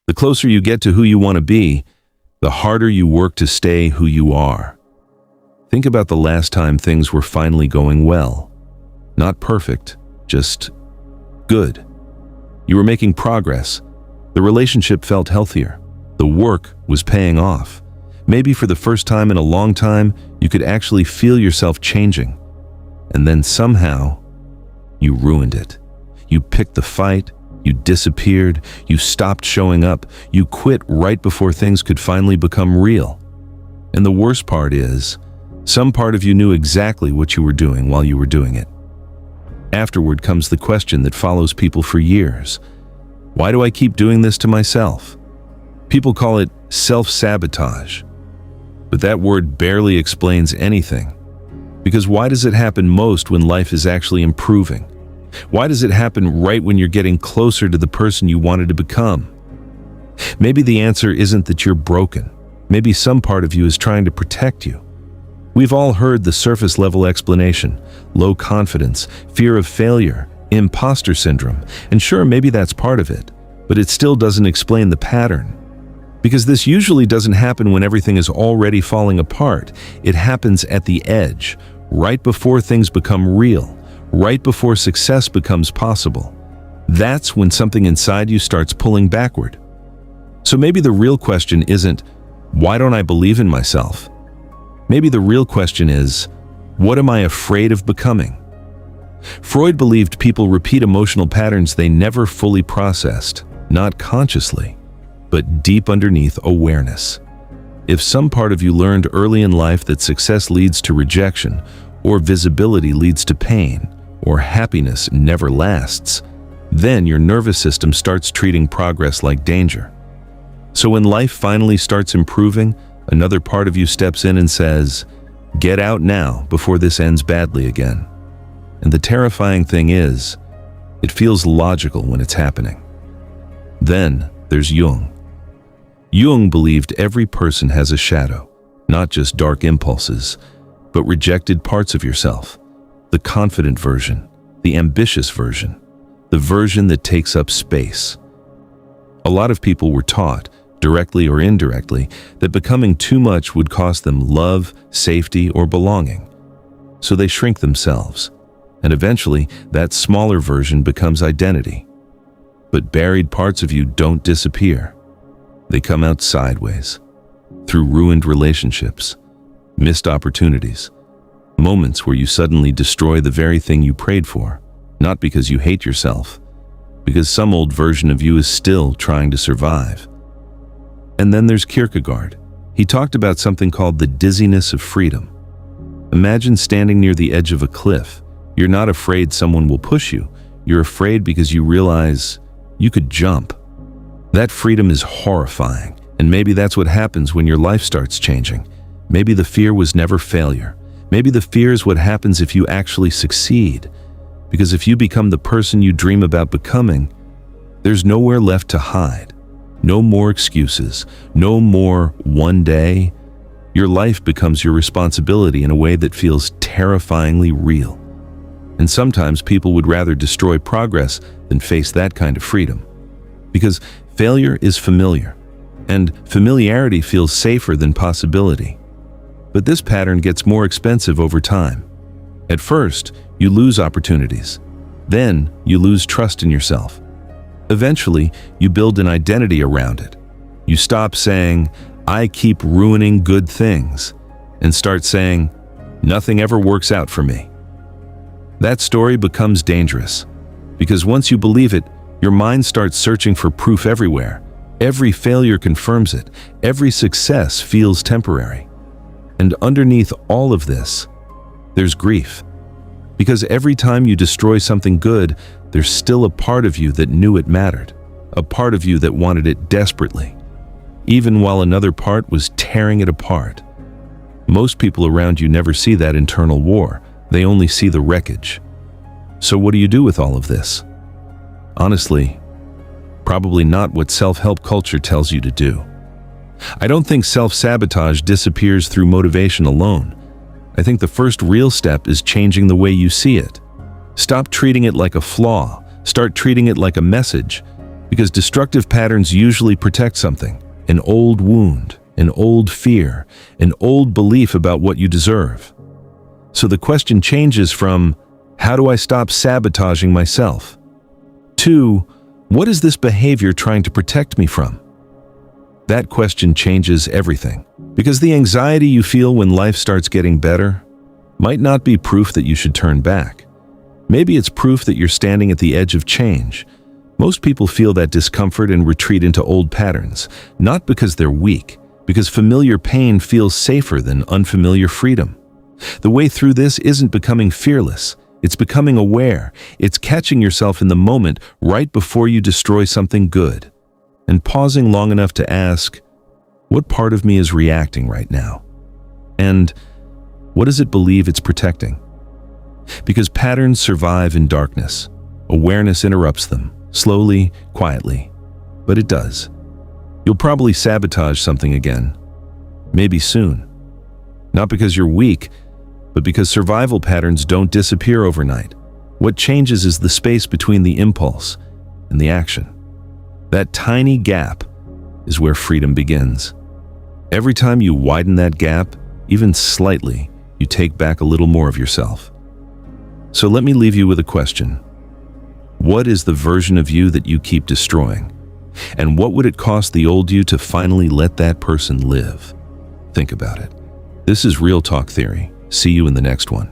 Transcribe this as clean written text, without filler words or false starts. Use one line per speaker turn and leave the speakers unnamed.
The closer you get to who you want to be, the harder you work to stay who you are. Think about the last time things were finally going well. Not perfect, just good. You were making progress. The relationship felt healthier. The work was paying off. Maybe for the first time in a long time, you could actually feel yourself changing. And then somehow, you ruined it. You picked the fight, you disappeared, you stopped showing up, you quit right before things could finally become real. And the worst part is, some part of you knew exactly what you were doing while you were doing it. Afterward comes the question that follows people for years. Why do I keep doing this to myself? People call it self-sabotage. But that word barely explains anything. Because why does it happen most when life is actually improving? Why does it happen right when you're getting closer to the person you wanted to become? Maybe the answer isn't that you're broken. Maybe some part of you is trying to protect you. We've all heard the surface-level explanation: low confidence, fear of failure, imposter syndrome, and sure, maybe that's part of it, but it still doesn't explain the pattern. Because this usually doesn't happen when everything is already falling apart. It happens at the edge, right before things become real, right before success becomes possible. That's when something inside you starts pulling backward. So maybe the real question isn't, why don't I believe in myself? Maybe the real question is, what am I afraid of becoming? Freud believed people repeat emotional patterns they never fully processed, not consciously, but deep underneath awareness. If some part of you learned early in life that success leads to rejection, or visibility leads to pain, or happiness never lasts, then your nervous system starts treating progress like danger. So when life finally starts improving, another part of you steps in and says, "Get out now before this ends badly again." And the terrifying thing is, it feels logical when it's happening. Then there's Jung. Jung believed every person has a shadow, not just dark impulses, but rejected parts of yourself. The confident version, the ambitious version, the version that takes up space. A lot of people were taught, directly or indirectly, that becoming too much would cost them love, safety, or belonging. So they shrink themselves, and eventually that smaller version becomes identity. But buried parts of you don't disappear. They come out sideways, through ruined relationships, missed opportunities, moments where you suddenly destroy the very thing you prayed for, not because you hate yourself, because some old version of you is still trying to survive. And then there's Kierkegaard. He talked about something called the dizziness of freedom. Imagine standing near the edge of a cliff. You're not afraid someone will push you. You're afraid because you realize you could jump. That freedom is horrifying, and maybe that's what happens when your life starts changing. Maybe the fear was never failure. Maybe the fear is what happens if you actually succeed. Because if you become the person you dream about becoming, there's nowhere left to hide. No more excuses, no more one day. Your life becomes your responsibility in a way that feels terrifyingly real. And sometimes people would rather destroy progress than face that kind of freedom. Because failure is familiar, and familiarity feels safer than possibility. But this pattern gets more expensive over time. At first, you lose opportunities. Then, you lose trust in yourself. Eventually, you build an identity around it. You stop saying, "I keep ruining good things," and start saying, "Nothing ever works out for me." That story becomes dangerous, because once you believe it, your mind starts searching for proof everywhere. Every failure confirms it. Every success feels temporary. And underneath all of this, there's grief. Because every time you destroy something good, there's still a part of you that knew it mattered, a part of you that wanted it desperately, even while another part was tearing it apart. Most people around you never see that internal war. They only see the wreckage. So what do you do with all of this? Honestly, probably not what self-help culture tells you to do. I don't think self-sabotage disappears through motivation alone. I think the first real step is changing the way you see it. Stop treating it like a flaw. Start treating it like a message. Because destructive patterns usually protect something, an old wound, an old fear, an old belief about what you deserve. So the question changes from, how do I stop sabotaging myself? To, what is this behavior trying to protect me from? That question changes everything. Because the anxiety you feel when life starts getting better might not be proof that you should turn back. Maybe it's proof that you're standing at the edge of change. Most people feel that discomfort and retreat into old patterns, not because they're weak, because familiar pain feels safer than unfamiliar freedom. The way through this isn't becoming fearless. It's becoming aware. It's catching yourself in the moment right before you destroy something good. And pausing long enough to ask, what part of me is reacting right now? And what does it believe it's protecting? Because patterns survive in darkness. Awareness interrupts them, slowly, quietly. But it does. You'll probably sabotage something again. Maybe soon. Not because you're weak, but because survival patterns don't disappear overnight. What changes is the space between the impulse and the action. That tiny gap is where freedom begins. Every time you widen that gap, even slightly, you take back a little more of yourself. So let me leave you with a question. What is the version of you that you keep destroying? And what would it cost the old you to finally let that person live? Think about it. This is Real Talk Theory. See you in the next one.